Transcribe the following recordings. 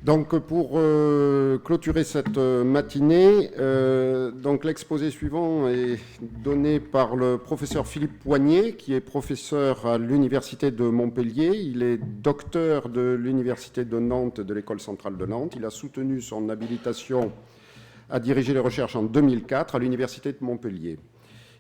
Donc pour clôturer cette matinée, donc l'exposé suivant est donné par le professeur Philippe Poignet, qui est professeur à l'Université de Montpellier. Il est docteur de l'Université de Nantes, de l'École centrale de Nantes. Il a soutenu son habilitation à diriger les recherches en 2004 à l'Université de Montpellier.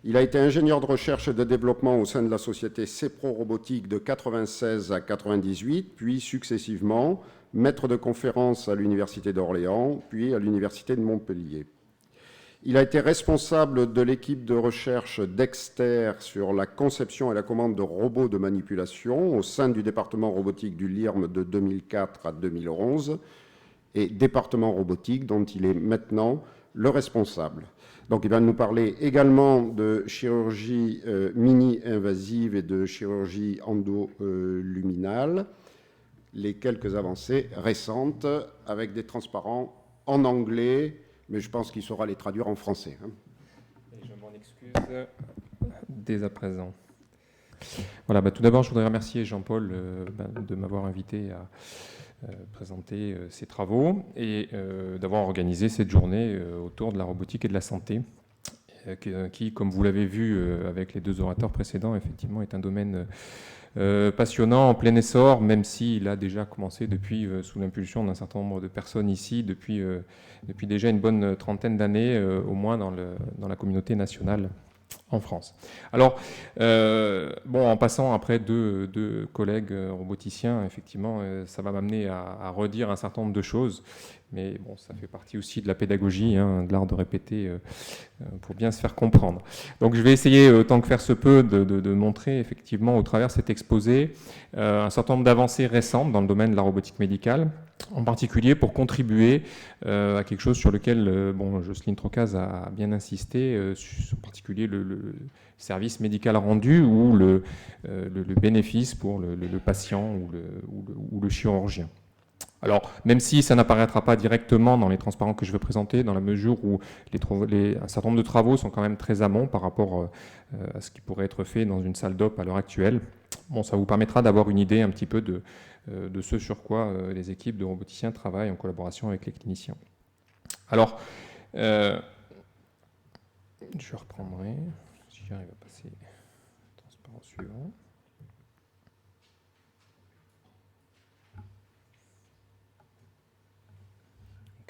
Il a été ingénieur de recherche et de développement au sein de la société CEPRO Robotique de 1996 à 1998, puis successivement maître de conférences à l'Université d'Orléans, puis à l'Université de Montpellier. Il a été responsable de l'équipe de recherche Dexter sur la conception et la commande de robots de manipulation au sein du département robotique du LIRM de 2004 à 2011 et département robotique dont il est maintenant le responsable. Donc il va nous parler également de chirurgie mini-invasive et de chirurgie endoluminale, les quelques avancées récentes avec des transparents en anglais, mais je pense qu'il saura les traduire en français. Et je m'en excuse dès à présent. Voilà, tout d'abord, je voudrais remercier Jean-Paul de m'avoir invité à présenter ses travaux et d'avoir organisé cette journée autour de la robotique et de la santé, qui, comme vous l'avez vu avec les deux orateurs précédents, effectivement est un domaine passionnant, en plein essor, même s'il a déjà commencé depuis, sous l'impulsion d'un certain nombre de personnes ici, depuis déjà une bonne trentaine d'années, au moins dans la communauté nationale en France. Alors, en passant après deux collègues roboticiens, effectivement, ça va m'amener à redire un certain nombre de choses, mais bon, ça fait partie aussi de la pédagogie, de l'art de répéter pour bien se faire comprendre. Donc je vais essayer, autant que faire se peut, de montrer effectivement au travers de cet exposé un certain nombre d'avancées récentes dans le domaine de la robotique médicale, en particulier pour contribuer à quelque chose sur lequel Jocelyne Trocaz a bien insisté, en particulier le service médical rendu ou le bénéfice pour le patient ou le chirurgien. Alors, même si ça n'apparaîtra pas directement dans les transparents que je vais présenter, dans la mesure où un certain nombre de travaux sont quand même très amont par rapport à ce qui pourrait être fait dans une salle d'op à l'heure actuelle, ça vous permettra d'avoir une idée un petit peu de ce sur quoi les équipes de roboticiens travaillent en collaboration avec les cliniciens. Alors, je reprendrai, si j'arrive à passer au transparent suivant.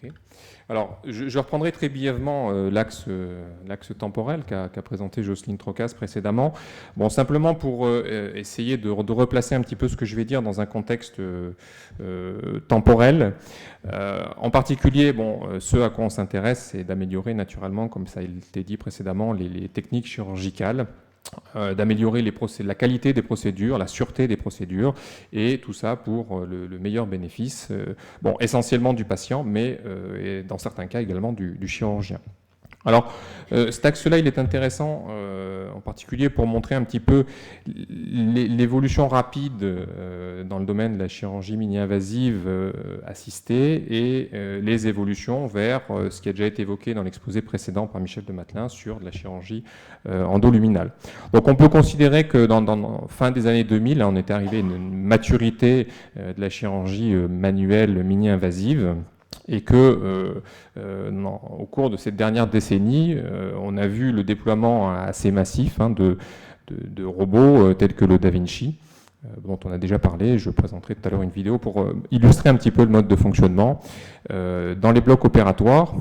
Okay. Alors, je reprendrai très brièvement l'axe temporel qu'a présenté Jocelyne Trocaz précédemment. Simplement pour essayer de replacer un petit peu ce que je vais dire dans un contexte temporel. En particulier, ce à quoi on s'intéresse, c'est d'améliorer naturellement, comme ça a été dit précédemment, les techniques chirurgicales, d'améliorer la qualité des procédures, la sûreté des procédures, et tout ça pour le meilleur bénéfice, essentiellement du patient, mais et dans certains cas également du chirurgien. Alors, cet axe-là, il est intéressant, en particulier pour montrer un petit peu l'évolution rapide dans le domaine de la chirurgie mini-invasive assistée et les évolutions vers ce qui a déjà été évoqué dans l'exposé précédent par Michel de Mathelin sur de la chirurgie endoluminale. Donc, on peut considérer que dans fin des années 2000, on était arrivé à une maturité de la chirurgie manuelle mini-invasive, et que au cours de cette dernière décennie, on a vu le déploiement assez massif de robots tels que le Da Vinci, dont on a déjà parlé. Je présenterai tout à l'heure une vidéo pour illustrer un petit peu le mode de fonctionnement dans les blocs opératoires,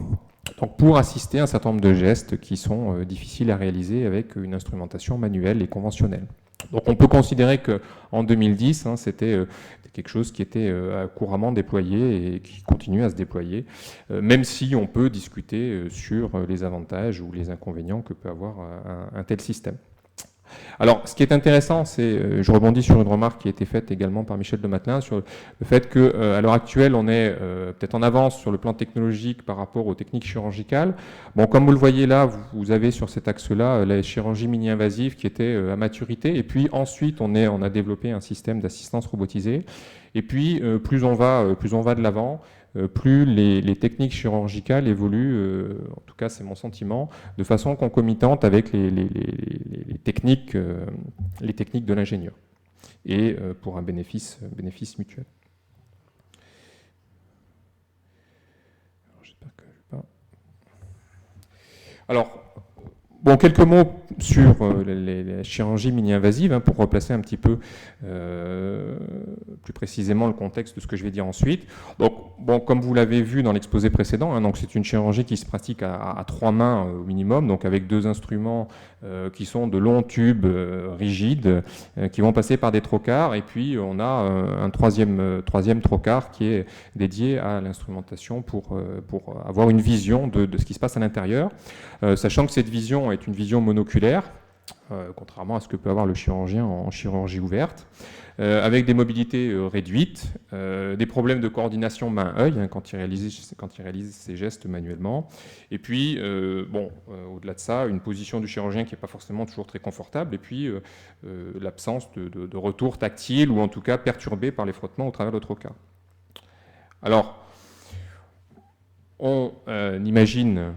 donc pour assister à un certain nombre de gestes qui sont difficiles à réaliser avec une instrumentation manuelle et conventionnelle. Donc on peut considérer qu'en 2010, c'était quelque chose qui était couramment déployé et qui continue à se déployer, même si on peut discuter sur les avantages ou les inconvénients que peut avoir un tel système. Alors, ce qui est intéressant, c'est, je rebondis sur une remarque qui a été faite également par Michel de Mathelin, sur le fait qu'à l'heure actuelle, on est peut-être en avance sur le plan technologique par rapport aux techniques chirurgicales. Comme vous le voyez là, vous avez sur cet axe-là la chirurgie mini-invasive qui était à maturité, et puis ensuite, on a développé un système d'assistance robotisée, et puis plus on va de l'avant, plus les techniques chirurgicales évoluent, en tout cas c'est mon sentiment, de façon concomitante avec les techniques de l'ingénieur, et pour un bénéfice mutuel. Alors, bon, quelques mots sur les chirurgies mini-invasives, hein, pour replacer un petit peu plus précisément le contexte de ce que je vais dire ensuite. Donc, bon, comme vous l'avez vu dans l'exposé précédent, hein, donc c'est une chirurgie qui se pratique à 3 mains au minimum, donc avec 2 instruments qui sont de longs tubes rigides qui vont passer par des trocars, et puis on a un troisième trocar qui est dédié à l'instrumentation pour avoir une vision de ce qui se passe à l'intérieur, sachant que cette vision est une vision monoculaire, contrairement à ce que peut avoir le chirurgien en chirurgie ouverte, avec des mobilités réduites, des problèmes de coordination main-œil, hein, quand il réalise ses gestes manuellement, et puis, au-delà de ça, une position du chirurgien qui n'est pas forcément toujours très confortable, et puis l'absence de retour tactile, ou en tout cas perturbé par les frottements au travers de trocar. Alors, on imagine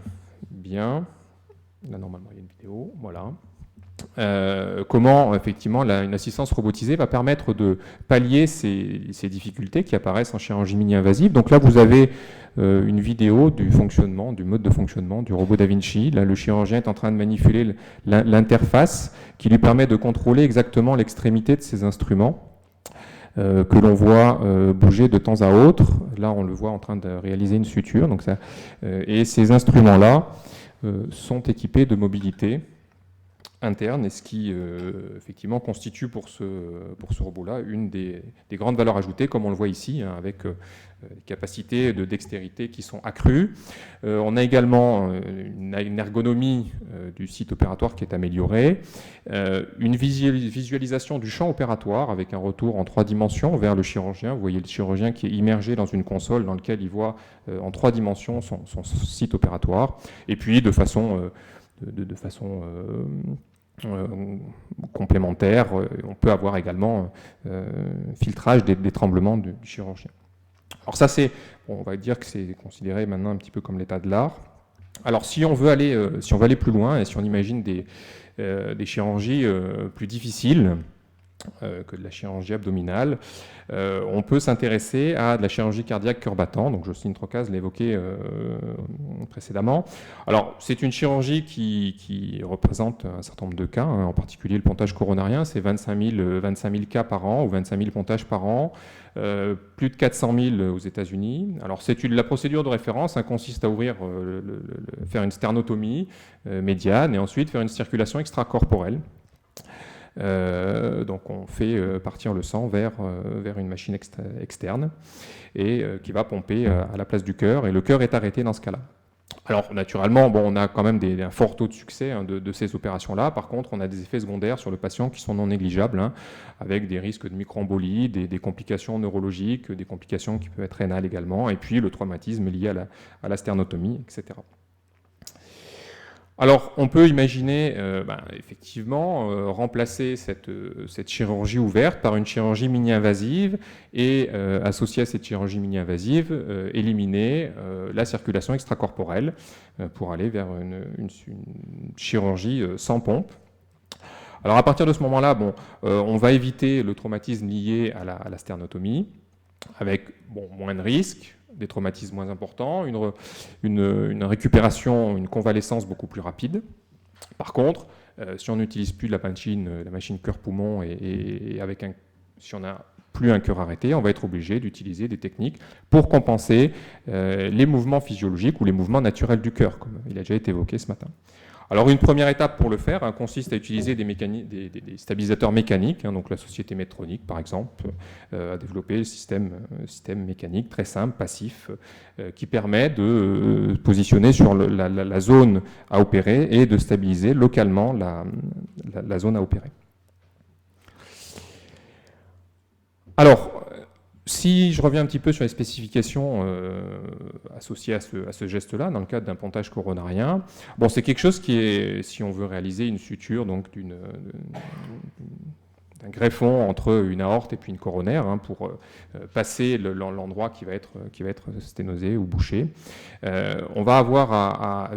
bien, là normalement il y a une vidéo, voilà, comment effectivement une assistance robotisée va permettre de pallier ces difficultés qui apparaissent en chirurgie mini-invasive. Donc là vous avez une vidéo du mode de fonctionnement du robot Da Vinci. Là le chirurgien est en train de manipuler l'interface qui lui permet de contrôler exactement l'extrémité de ces instruments que l'on voit bouger de temps à autre. Là on le voit en train de réaliser une suture. Donc et ces instruments-là sont équipés de mobilité interne, et ce qui effectivement constitue pour ce robot-là une des grandes valeurs ajoutées, comme on le voit ici, hein, avec des capacités de dextérité qui sont accrues. On a également une ergonomie du site opératoire qui est améliorée, une visualisation du champ opératoire avec un retour en 3 dimensions vers le chirurgien. Vous voyez le chirurgien qui est immergé dans une console dans laquelle il voit en 3 dimensions son site opératoire, et puis de façon complémentaire, on peut avoir également filtrage des tremblements du chirurgien. Alors ça, on va dire que c'est considéré maintenant un petit peu comme l'état de l'art. Alors si on veut aller plus loin, et si on imagine des chirurgies plus difficiles que de la chirurgie abdominale, on peut s'intéresser à de la chirurgie cardiaque cœur battant. Donc Jocelyne Trocaz l'a évoqué précédemment. Alors c'est une chirurgie qui représente un certain nombre de cas, hein, en particulier le pontage coronarien, c'est 25 000 cas par an, ou 25 000 pontages par an, plus de 400 000 aux États-Unis. Alors la procédure de référence, hein, consiste à faire une sternotomie médiane, et ensuite faire une circulation extracorporelle. Donc on fait partir le sang vers une machine externe, et qui va pomper à la place du cœur, et le cœur est arrêté dans ce cas-là. Alors naturellement, on a quand même un fort taux de succès, hein, de ces opérations-là. Par contre, on a des effets secondaires sur le patient qui sont non négligeables, hein, avec des risques de microembolie, des complications neurologiques, des complications qui peuvent être rénales également, et puis le traumatisme lié à la sternotomie, etc. Alors, on peut imaginer effectivement remplacer cette chirurgie ouverte par une chirurgie mini-invasive, et associer à cette chirurgie mini-invasive, éliminer la circulation extracorporelle pour aller vers une chirurgie sans pompe. Alors à partir de ce moment-là, on va éviter le traumatisme lié à la sternotomie, avec moins de risques, des traumatismes moins importants, une récupération, une convalescence beaucoup plus rapide. Par contre, si on n'utilise plus la machine cœur-poumon, et si on n'a plus un cœur arrêté, on va être obligé d'utiliser des techniques pour compenser les mouvements physiologiques ou les mouvements naturels du cœur, comme il a déjà été évoqué ce matin. Alors une première étape pour le faire, hein, consiste à utiliser des stabilisateurs mécaniques, hein, donc la société Medtronic par exemple a développé le système mécanique très simple, passif, qui permet de positionner sur la zone à opérer et de stabiliser localement la zone à opérer. Alors, si je reviens un petit peu sur les spécifications associées à ce geste-là, dans le cadre d'un pontage coronarien, c'est quelque chose qui est, si on veut réaliser une suture, donc d'un greffon entre une aorte et puis une coronaire, hein, pour passer l'endroit qui va être sténosé ou bouché, on va avoir à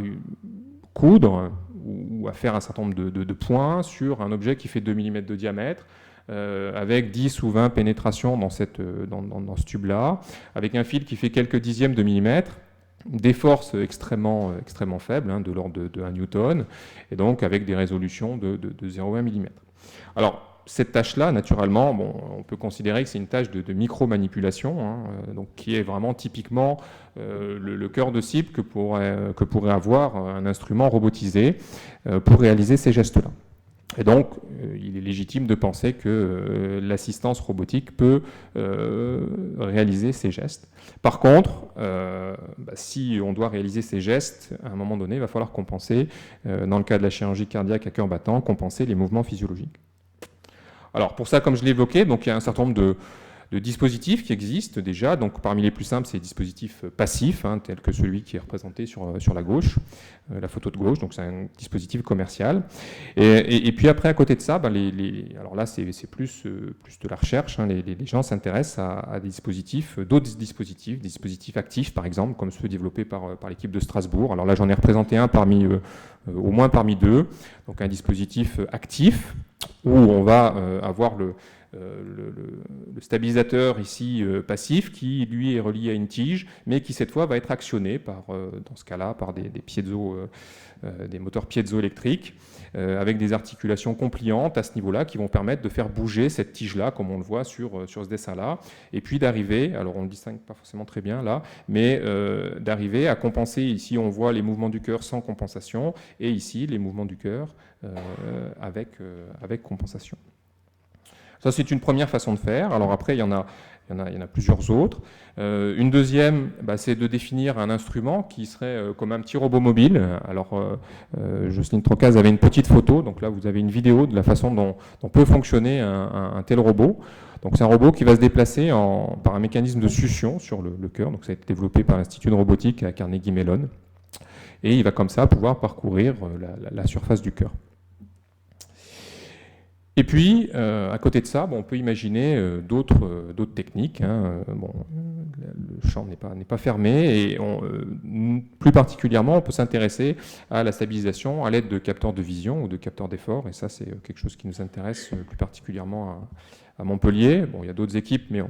coudre ou à faire un certain nombre de points sur un objet qui fait 2 mm de diamètre, avec 10 ou 20 pénétrations dans ce tube-là, avec un fil qui fait quelques dixièmes de millimètre, des forces extrêmement faibles, hein, de l'ordre de 1 newton, et donc avec des résolutions de 0,1 mm. Alors, cette tâche-là, naturellement, bon, on peut considérer que c'est une tâche de micro-manipulation, hein, donc qui est vraiment typiquement le cœur de cible que pourrait avoir un instrument robotisé pour réaliser ces gestes-là. Et donc, il est légitime de penser que l'assistance robotique peut réaliser ces gestes. Par contre, si on doit réaliser ces gestes, à un moment donné, il va falloir compenser, dans le cas de la chirurgie cardiaque à cœur battant, compenser les mouvements physiologiques. Alors pour ça, comme je l'ai évoqué, donc il y a un certain nombre de dispositifs qui existent déjà. Donc parmi les plus simples, c'est les dispositifs passifs, hein, tels que celui qui est représenté sur la gauche, la photo de gauche. Donc c'est un dispositif commercial. Et puis après, à côté de ça, alors là c'est plus de la recherche. Hein, les gens s'intéressent à des dispositifs, d'autres dispositifs, des dispositifs actifs par exemple, comme ceux développés par l'équipe de Strasbourg. Alors là j'en ai représenté un au moins parmi deux. Donc un dispositif actif, où on va avoir le stabilisateur ici passif qui lui est relié à une tige, mais qui cette fois va être actionné dans ce cas-là par des moteurs piézoélectriques avec des articulations compliantes à ce niveau-là qui vont permettre de faire bouger cette tige-là, comme on le voit sur ce dessin-là, et puis d'arriver, alors on ne le distingue pas forcément très bien là, mais d'arriver à compenser. Ici on voit les mouvements du cœur sans compensation, et ici les mouvements du cœur avec compensation. Ça, c'est une première façon de faire. Alors après, il y en a plusieurs autres. Une deuxième, c'est de définir un instrument qui serait comme un petit robot mobile. Alors, Jocelyne Trocaz avait une petite photo. Donc là, vous avez une vidéo de la façon dont peut fonctionner un tel robot. Donc c'est un robot qui va se déplacer par un mécanisme de succion sur le cœur. Donc ça a été développé par l'Institut de robotique à Carnegie Mellon. Et il va comme ça pouvoir parcourir la surface du cœur. Et puis, à côté de ça, on peut imaginer d'autres techniques. Hein. Le champ n'est pas fermé, et plus particulièrement, on peut s'intéresser à la stabilisation à l'aide de capteurs de vision ou de capteurs d'effort, et ça, c'est quelque chose qui nous intéresse plus particulièrement à Montpellier. Bon, il y a d'autres équipes, mais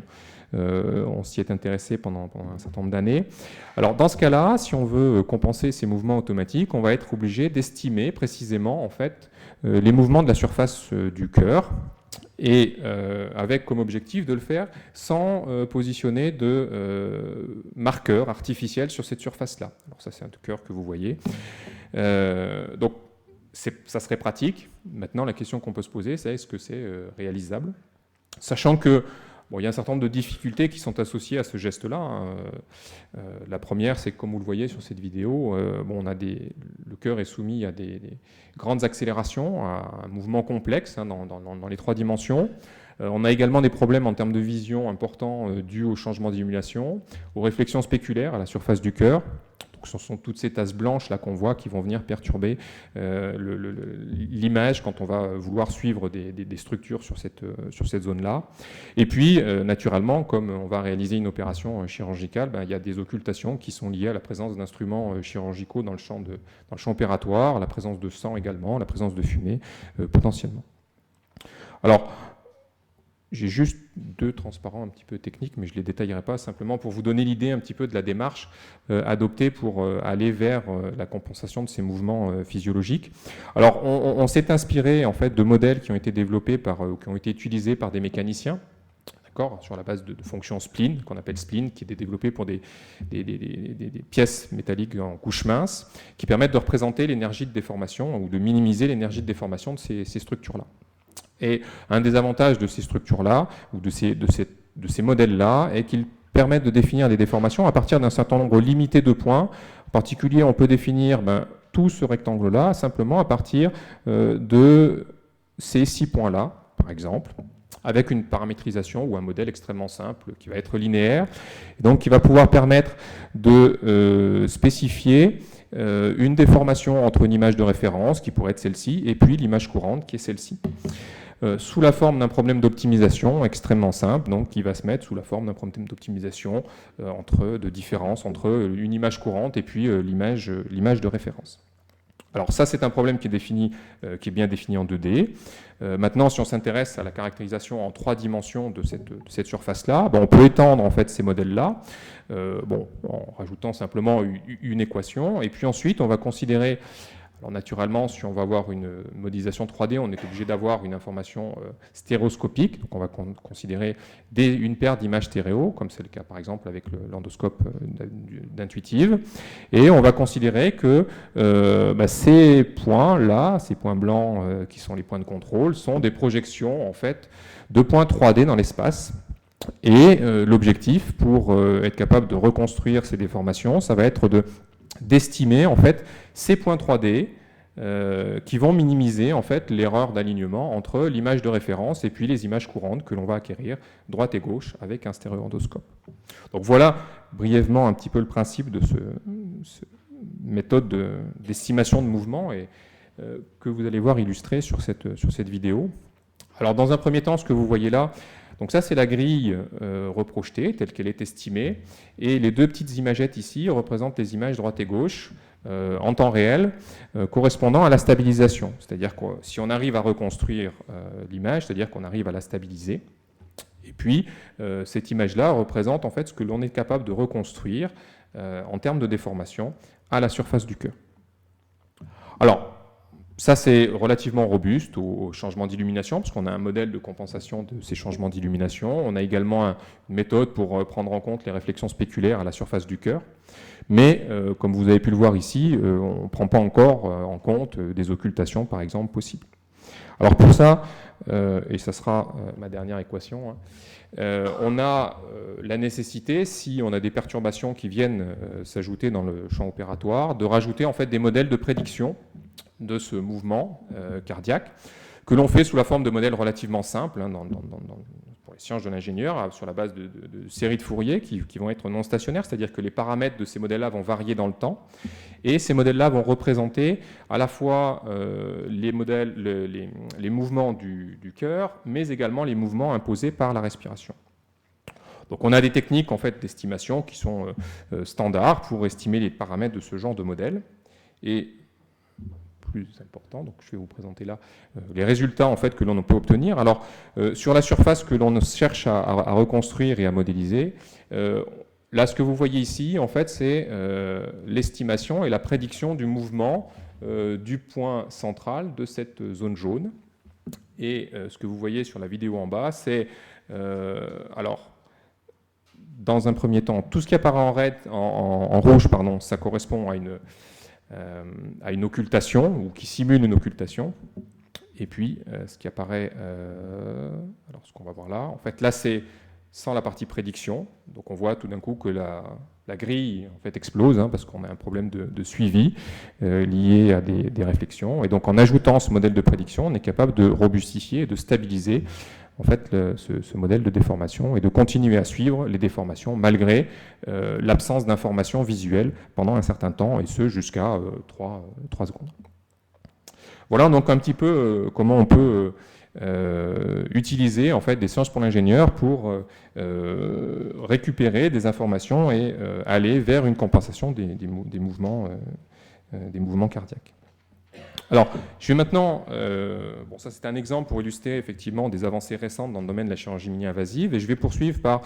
on s'y est intéressé pendant un certain nombre d'années. Alors, dans ce cas-là, si on veut compenser ces mouvements automatiques, on va être obligé d'estimer précisément, en fait, les mouvements de la surface du cœur, et avec comme objectif de le faire sans positionner de marqueurs artificiels sur cette surface-là. Alors ça, c'est un cœur que vous voyez. Donc, ça serait pratique. Maintenant, la question qu'on peut se poser, c'est est-ce que c'est réalisable ? Sachant que il y a un certain nombre de difficultés qui sont associées à ce geste-là. Hein. La première, c'est que comme vous le voyez sur cette vidéo, le cœur est soumis à des grandes accélérations, à un mouvement complexe, hein, dans les 3 dimensions. On a également des problèmes en termes de vision importants dus au changement d'illumination, aux réflexions spéculaires à la surface du cœur. Donc, ce sont toutes ces tasses blanches là qu'on voit qui vont venir perturber l'image quand on va vouloir suivre des structures sur cette zone-là. Et puis, naturellement, comme on va réaliser une opération chirurgicale, il y a des occultations qui sont liées à la présence d'instruments chirurgicaux dans le champ opératoire, la présence de sang également, la présence de fumée potentiellement. Alors, j'ai juste 2 transparents un petit peu techniques, mais je ne les détaillerai pas, simplement pour vous donner l'idée un petit peu de la démarche adoptée pour aller vers la compensation de ces mouvements physiologiques. Alors, on s'est inspiré en fait de modèles qui ont été développés qui ont été utilisés par des mécaniciens, sur la base de fonctions spline, qu'on appelle spline, qui est développée pour des pièces métalliques en couche mince, qui permettent de représenter l'énergie de déformation ou de minimiser l'énergie de déformation de ces structures-là. Et un des avantages de ces structures-là, ou de ces modèles-là, est qu'ils permettent de définir des déformations à partir d'un certain nombre limité de points. En particulier, on peut définir tout ce rectangle-là simplement à partir de ces 6 points-là, par exemple, avec une paramétrisation ou un modèle extrêmement simple qui va être linéaire, et donc qui va pouvoir permettre de spécifier une déformation entre une image de référence, qui pourrait être celle-ci, et puis l'image courante, qui est celle-ci. Sous la forme d'un problème d'optimisation extrêmement simple, donc qui va se mettre sous la forme d'un problème d'optimisation de différence entre une image courante et puis l'image de référence. Alors ça, c'est un problème qui est bien défini en 2D. Maintenant, si on s'intéresse à la caractérisation en 3 dimensions de cette surface-là, on peut étendre en fait ces modèles-là, en rajoutant simplement une équation. Et puis ensuite, on va considérer... Alors naturellement, si on va avoir une modélisation 3D, on est obligé d'avoir une information stéréoscopique. Donc on va considérer une paire d'images stéréo, comme c'est le cas par exemple avec l'endoscope d'Intuitive. Et on va considérer que ces points-là, ces points blancs qui sont les points de contrôle, sont des projections en fait de points 3D dans l'espace. Et l'objectif pour être capable de reconstruire ces déformations, ça va être d'estimer en fait ces points 3D qui vont minimiser en fait l'erreur d'alignement entre l'image de référence et puis les images courantes que l'on va acquérir droite et gauche avec un stéréoendoscope. Donc voilà brièvement un petit peu le principe de cette méthode d'estimation de mouvement et que vous allez voir illustré sur cette vidéo. Alors dans un premier temps, ce que vous voyez là, donc ça, c'est la grille reprojetée, telle qu'elle est estimée. Et les 2 petites imagettes ici représentent les images droite et gauche en temps réel, correspondant à la stabilisation. C'est-à-dire que si on arrive à reconstruire l'image, c'est-à-dire qu'on arrive à la stabiliser. Et puis, cette image-là représente en fait ce que l'on est capable de reconstruire en termes de déformation à la surface du cœur. Alors, ça, c'est relativement robuste au changement d'illumination, parce qu'on a un modèle de compensation de ces changements d'illumination. On a également une méthode pour prendre en compte les réflexions spéculaires à la surface du cœur. Mais, comme vous avez pu le voir ici, on ne prend pas encore en compte des occultations, par exemple, possibles. Alors pour ça, et ça sera ma dernière équation, on a la nécessité, si on a des perturbations qui viennent s'ajouter dans le champ opératoire, de rajouter en fait des modèles de prédiction de ce mouvement cardiaque, que l'on fait sous la forme de modèles relativement simples, pour les sciences de l'ingénieur, sur la base de séries de Fourier qui vont être non stationnaires, c'est-à-dire que les paramètres de ces modèles-là vont varier dans le temps, et ces modèles-là vont représenter à la fois les mouvements du cœur, mais également les mouvements imposés par la respiration. Donc on a des techniques en fait, d'estimation qui sont standards pour estimer les paramètres de ce genre de modèle. Et plus important, donc je vais vous présenter là les résultats en fait, que l'on peut obtenir. Alors sur la surface que l'on cherche à reconstruire et à modéliser, là ce que vous voyez ici en fait c'est l'estimation et la prédiction du mouvement du point central de cette zone jaune. Et ce que vous voyez sur la vidéo en bas, c'est alors dans un premier temps tout ce qui apparaît en rouge, pardon, ça correspond à une occultation, ou qui simule une occultation. Et puis, ce qui apparaît, alors ce qu'on va voir là, en fait, là, c'est sans la partie prédiction. Donc, on voit tout d'un coup que la grille, en fait, explose, parce qu'on a un problème de suivi lié à des réflexions. Et donc, en ajoutant ce modèle de prédiction, on est capable de robustifier et de stabiliser en fait, ce modèle de déformation et de continuer à suivre les déformations malgré l'absence d'informations visuelles pendant un certain temps, et ce jusqu'à 3 secondes. Voilà donc un petit peu comment on peut utiliser en fait, des sciences pour l'ingénieur pour récupérer des informations et aller vers une compensation des mouvements cardiaques. Alors, je vais maintenant, ça c'est un exemple pour illustrer effectivement des avancées récentes dans le domaine de la chirurgie mini-invasive, et je vais poursuivre par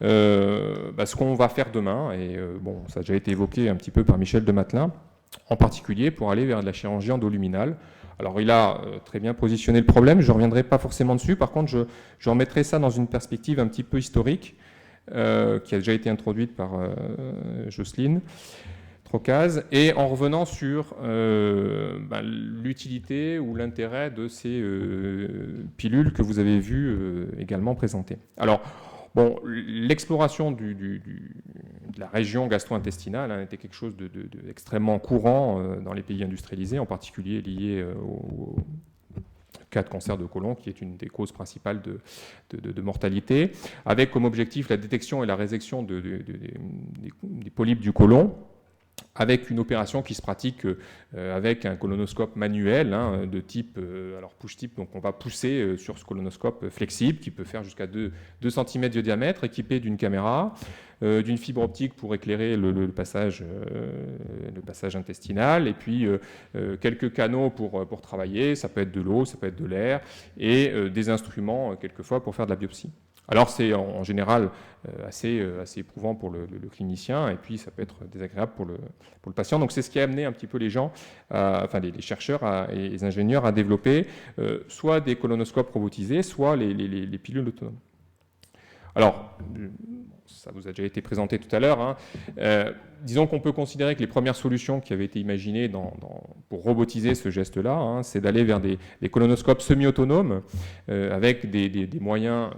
ce qu'on va faire demain, et ça a déjà été évoqué un petit peu par Michel de Matelin, en particulier pour aller vers de la chirurgie endoluminale. Alors il a très bien positionné le problème, je ne reviendrai pas forcément dessus, par contre je remettrai ça dans une perspective un petit peu historique, qui a déjà été introduite par Jocelyne Trocaz, et en revenant sur l'utilité ou l'intérêt de ces pilules que vous avez vues également présentées. Alors, l'exploration de la région gastro-intestinale était quelque chose d'extrêmement courant dans les pays industrialisés, en particulier lié au cas de cancer de côlon, qui est une des causes principales de mortalité, avec comme objectif la détection et la résection des polypes du côlon. avec une opération qui se pratique avec un colonoscope manuel de type, alors push type, donc on va pousser sur ce colonoscope flexible qui peut faire jusqu'à 2 cm de diamètre, équipé d'une caméra, d'une fibre optique pour éclairer le passage intestinal, et puis quelques canaux pour travailler, ça peut être de l'eau, ça peut être de l'air, et des instruments quelquefois pour faire de la biopsie. Alors c'est en général assez éprouvant pour le clinicien, et puis ça peut être désagréable pour le patient. Donc c'est ce qui a amené un petit peu les gens, enfin les chercheurs et les ingénieurs à développer soit des colonoscopes robotisés, soit les pilules autonomes. Alors, ça vous a déjà été présenté tout à l'heure, disons qu'on peut considérer que les premières solutions qui avaient été imaginées pour robotiser ce geste-là, c'est d'aller vers des colonoscopes semi-autonomes avec des moyens,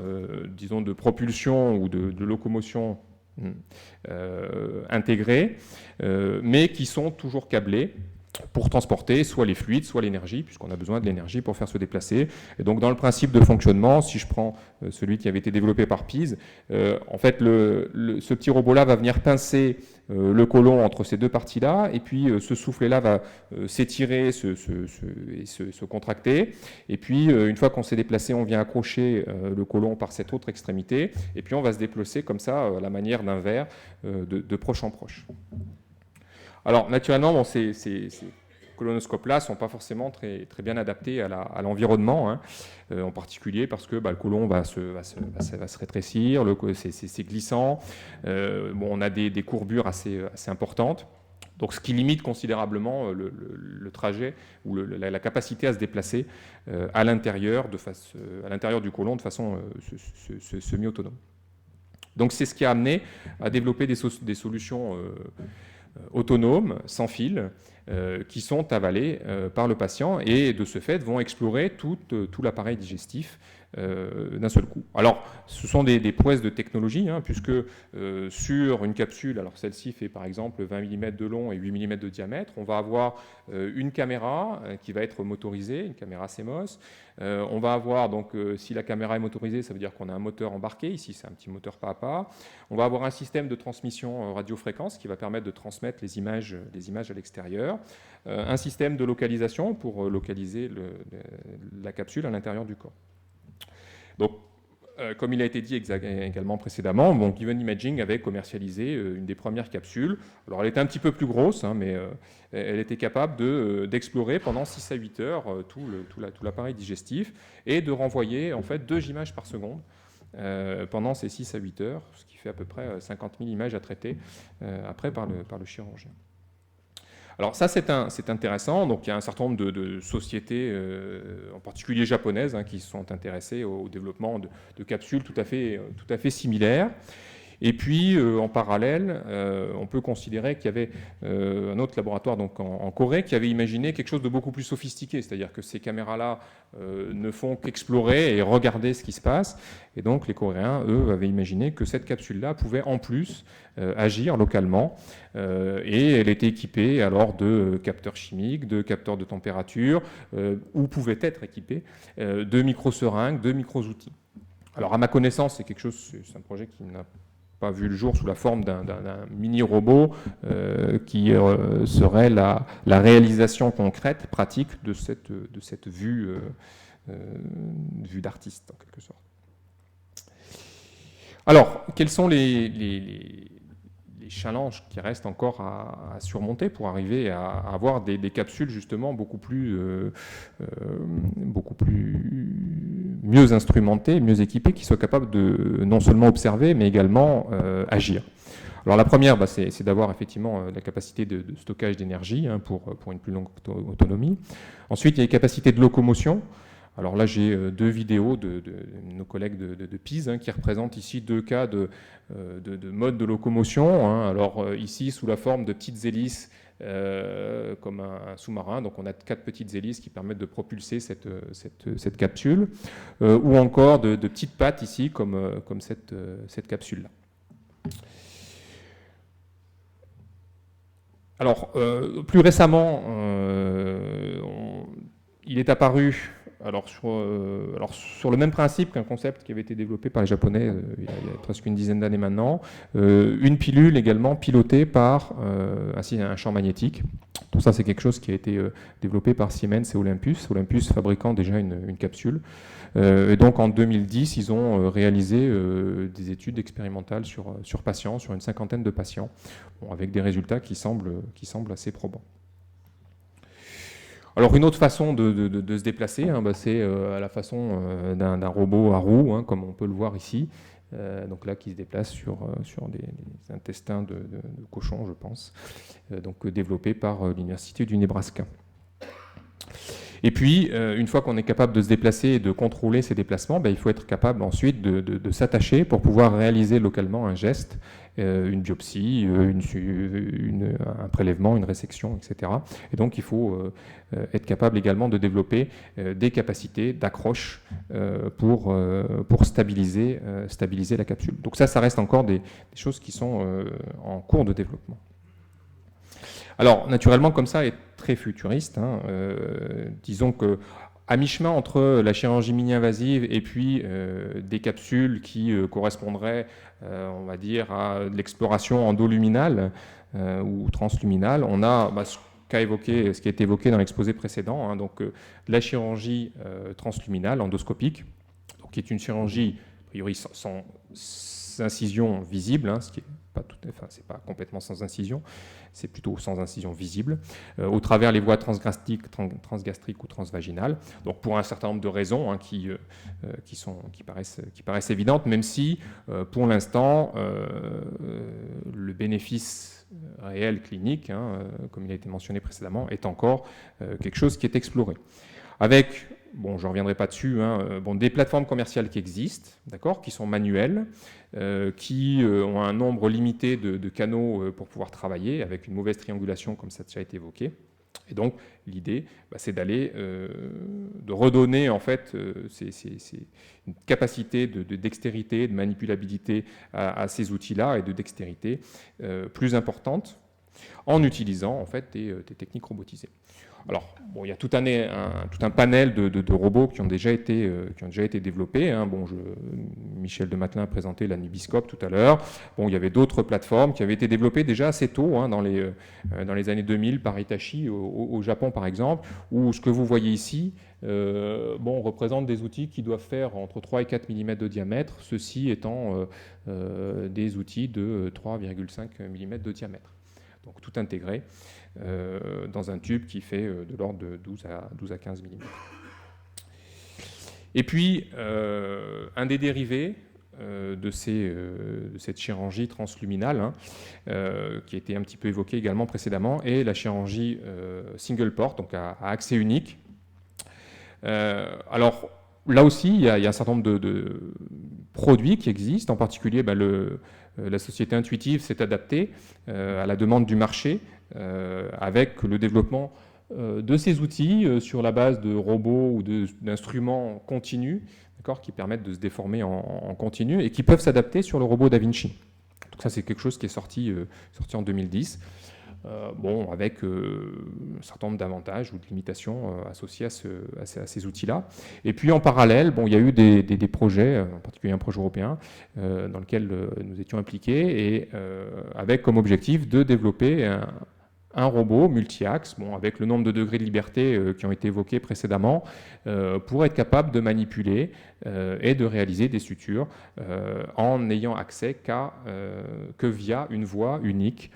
disons, de propulsion ou de locomotion intégrés, mais qui sont toujours câblés pour transporter soit les fluides, soit l'énergie, puisqu'on a besoin de l'énergie pour faire se déplacer. Et donc dans le principe de fonctionnement, si je prends celui qui avait été développé par Pease, en fait ce petit robot-là va venir pincer le côlon entre ces deux parties-là, et puis ce soufflet-là va s'étirer, se contracter, et puis une fois qu'on s'est déplacé, on vient accrocher le côlon par cette autre extrémité, et puis on va se déplacer comme ça, à la manière d'un verre, de proche en proche. Alors, naturellement, ces colonoscopes-là ne sont pas forcément très bien adaptés à l'environnement, en particulier parce que le côlon va se rétrécir, c'est glissant, on a des courbures assez importantes, donc ce qui limite considérablement le trajet ou la capacité à se déplacer à l'intérieur du côlon de façon semi-autonome. Donc c'est ce qui a amené à développer des solutions autonomes, sans fil, qui sont avalés par le patient et de ce fait vont explorer tout l'appareil digestif d'un seul coup. Alors, ce sont des prouesses de technologie, puisque sur une capsule, alors celle-ci fait par exemple 20 mm de long et 8 mm de diamètre, on va avoir une caméra qui va être motorisée, une caméra CMOS. On va avoir, donc, si la caméra est motorisée, ça veut dire qu'on a un moteur embarqué, ici c'est un petit moteur pas à pas. On va avoir un système de transmission radiofréquence qui va permettre de transmettre les images à l'extérieur. Un système de localisation pour localiser la capsule à l'intérieur du corps. Donc, comme il a été dit également précédemment, Given Imaging avait commercialisé une des premières capsules. Alors, elle était un petit peu plus grosse, mais elle était capable d'explorer pendant 6 à 8 heures tout l'appareil digestif et de renvoyer en fait 2 images par seconde pendant ces 6 à 8 heures, ce qui fait à peu près 50 000 images à traiter après par le chirurgien. Alors ça, c'est intéressant. Donc il y a un certain nombre de sociétés, en particulier japonaises, qui sont intéressées au développement de capsules tout à fait similaires. Et puis, en parallèle, on peut considérer qu'il y avait un autre laboratoire donc en Corée qui avait imaginé quelque chose de beaucoup plus sophistiqué, c'est-à-dire que ces caméras-là ne font qu'explorer et regarder ce qui se passe. Et donc, les Coréens, eux, avaient imaginé que cette capsule-là pouvait en plus agir localement. Et elle était équipée alors de capteurs chimiques, de capteurs de température, ou pouvait être équipée de micro-seringues, de micro-outils. Alors, à ma connaissance, c'est un projet qui n'a pas vu le jour sous la forme d'un mini-robot qui serait la réalisation concrète, pratique de cette vue d'artiste, en quelque sorte. Alors, quels sont les challenges qui restent encore à surmonter pour arriver à avoir des capsules justement beaucoup plus mieux instrumentées, mieux équipées, qui soient capables de non seulement observer mais également agir. Alors la première, c'est d'avoir effectivement la capacité de stockage d'énergie pour une plus longue autonomie. Ensuite, il y a les capacités de locomotion. Alors là, j'ai 2 vidéos de nos collègues de Pease qui représentent ici 2 cas de mode de locomotion. Alors ici, sous la forme de petites hélices, comme un sous-marin. Donc on a 4 petites hélices qui permettent de propulser cette capsule. Ou encore de petites pattes ici, comme cette capsule-là. Alors, plus récemment, il est apparu alors sur le même principe qu'un concept qui avait été développé par les Japonais il y a presque une dizaine d'années maintenant, une pilule également pilotée par un champ magnétique. Donc ça, c'est quelque chose qui a été développé par Siemens et Olympus. Olympus fabriquant déjà une capsule. Et donc en 2010, ils ont réalisé des études expérimentales sur patients, sur une cinquantaine de patients, avec des résultats qui semblent assez probants. Alors une autre façon de se déplacer, c'est à la façon d'un robot à roues, comme on peut le voir ici, donc là qui se déplace sur des intestins de cochons, je pense, donc développé par l'université du Nebraska. Et puis, une fois qu'on est capable de se déplacer et de contrôler ces déplacements, il faut être capable ensuite de s'attacher pour pouvoir réaliser localement un geste, une biopsie, un prélèvement, une résection, etc. Et donc, il faut être capable également de développer des capacités d'accroche pour stabiliser la capsule. Donc ça reste encore des choses qui sont en cours de développement. Alors, naturellement, comme ça est très futuriste, disons que à mi-chemin entre la chirurgie mini-invasive et puis des capsules qui correspondraient, on va dire, à l'exploration endoluminale ou transluminale, on a ce qui a été évoqué dans l'exposé précédent, donc la chirurgie transluminale endoscopique, donc, qui est une chirurgie a priori sans incision visible, ce qui est c'est pas complètement sans incision, c'est plutôt sans incision visible, au travers les voies transgastriques ou transvaginales. Donc pour un certain nombre de raisons qui paraissent évidentes, même si pour l'instant le bénéfice réel clinique, comme il a été mentionné précédemment, est encore quelque chose qui est exploré. Avec, je ne reviendrai pas dessus, des plateformes commerciales qui existent, qui sont manuelles, qui ont un nombre limité de canaux pour pouvoir travailler, avec une mauvaise triangulation, comme ça a déjà été évoqué. Et donc, l'idée, c'est de redonner, en fait, une capacité de dextérité, de manipulabilité à ces outils-là, et de dextérité plus importante, en utilisant, en fait, des techniques robotisées. Alors, il y a tout un panel de robots qui ont déjà été développés. Michel de Matelin a présenté la Nubiscope tout à l'heure. Il y avait d'autres plateformes qui avaient été développées déjà assez tôt, dans les années 2000 par Hitachi au Japon, par exemple, où ce que vous voyez ici représente des outils qui doivent faire entre 3 et 4 mm de diamètre, ceux-ci étant des outils de 3,5 mm de diamètre. Donc tout intégré dans un tube qui fait de l'ordre de 12 à 15 mm. Et puis, un des dérivés de cette chirurgie transluminale, qui a été un petit peu évoquée également précédemment, est la chirurgie single port, donc à accès unique. Alors, là aussi, il y a un certain nombre de produits qui existent, en particulier la société Intuitive s'est adaptée à la demande du marché avec le développement de ces outils sur la base de robots ou d'instruments continus, qui permettent de se déformer en continu et qui peuvent s'adapter sur le robot Da Vinci. Donc ça, c'est quelque chose qui est sorti en 2010. Avec un certain nombre d'avantages ou de limitations associés à ces outils-là. Et puis en parallèle, il y a eu des projets, en particulier un projet européen, dans lequel nous étions impliqués, et avec comme objectif de développer un robot multi-axe, avec le nombre de degrés de liberté qui ont été évoqués précédemment, pour être capable de manipuler et de réaliser des sutures en n'ayant accès que via une voie unique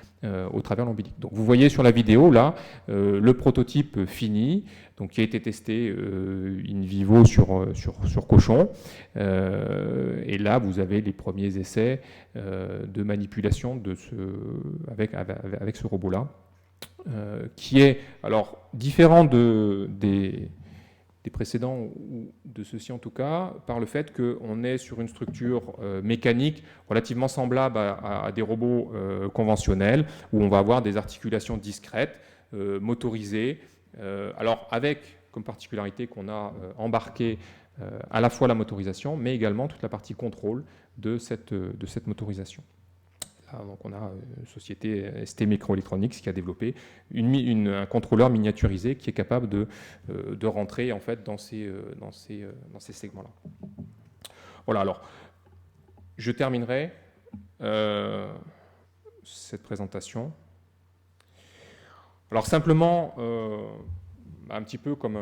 au travers de l'ombilic. Donc vous voyez sur la vidéo là le prototype fini, donc qui a été testé in vivo sur cochon, et là vous avez les premiers essais de manipulation avec ce robot là, qui est alors différent des précédents, ou de ceux-ci en tout cas, par le fait qu'on est sur une structure mécanique relativement semblable à des robots conventionnels, où on va avoir des articulations discrètes, motorisées, alors avec comme particularité qu'on a embarqué à la fois la motorisation, mais également toute la partie contrôle de cette motorisation. Là, donc on a une société ST Microelectronics qui a développé un contrôleur miniaturisé qui est capable de rentrer en fait dans ces segments-là. Voilà, alors je terminerai cette présentation. Alors simplement, un petit peu comme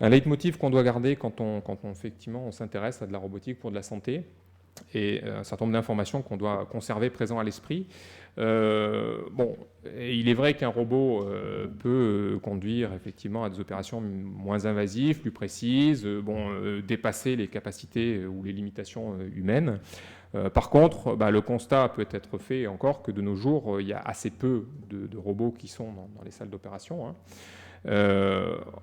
un leitmotiv qu'on doit garder quand on effectivement on s'intéresse à de la robotique pour de la santé, et un certain nombre d'informations qu'on doit conserver présent à l'esprit. Bon, il est vrai qu'un robot peut conduire effectivement à des opérations moins invasives, plus précises, dépasser les capacités ou les limitations humaines. Par contre, le constat peut être fait encore que de nos jours, il y a assez peu de robots qui sont dans les salles d'opération, hein.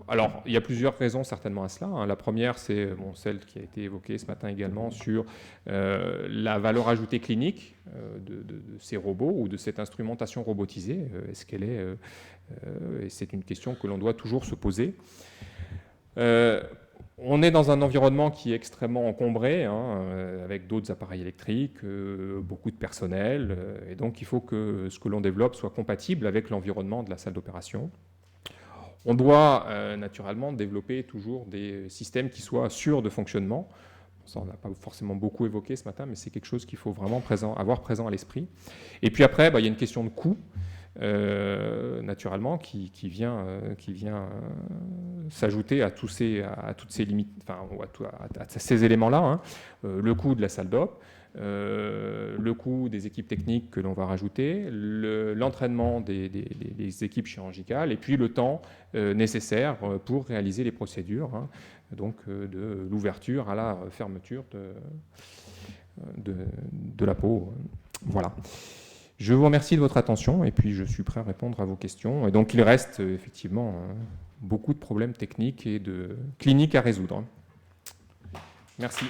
Alors, il y a plusieurs raisons certainement à cela, hein. La première, c'est celle qui a été évoquée ce matin également sur la valeur ajoutée clinique de ces robots ou de cette instrumentation robotisée. Est-ce qu'elle est et c'est une question que l'on doit toujours se poser. On est dans un environnement qui est extrêmement encombré, hein, avec d'autres appareils électriques, beaucoup de personnel, et donc il faut que ce que l'on développe soit compatible avec l'environnement de la salle d'opération. On doit naturellement développer toujours des systèmes qui soient sûrs de fonctionnement. Ça, on n'a pas forcément beaucoup évoqué ce matin, mais c'est quelque chose qu'il faut vraiment avoir présent à l'esprit. Et puis après, il y a une question de coût, naturellement, qui vient s'ajouter à toutes ces limites, enfin, à ces éléments-là, hein. Le coût de la salle d'op, le coût des équipes techniques que l'on va rajouter, l'entraînement des équipes chirurgicales, et puis le temps nécessaire pour réaliser les procédures, hein, donc de l'ouverture à la fermeture de la peau. Voilà. Je vous remercie de votre attention, et puis je suis prêt à répondre à vos questions. Et donc il reste effectivement beaucoup de problèmes techniques et de cliniques à résoudre. Merci.